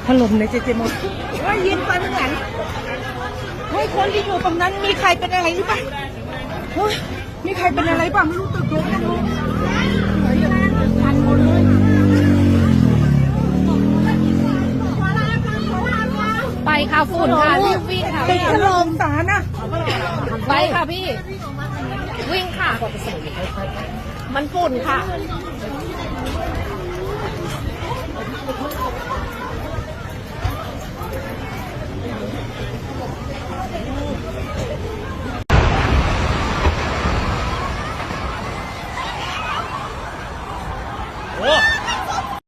ถล่มในเจหมดว่ายินไปเหมือนกันเฮ้ยคนที่อยู่ตรงนั้นมีใครเป็นอะไรหรือเปล่าเฮ้ยมีใครเป็นอะไรบ้างไม่รู้ตึกเยอะจังเลยทันหมดเลยไปค่ะฝุ่นค่ะรีบวิ่งค่ะ ตึก พี่ ถล่มสารนะ ไปค่ะพี่วิ่งค่ะมันฝุ่นค่ะ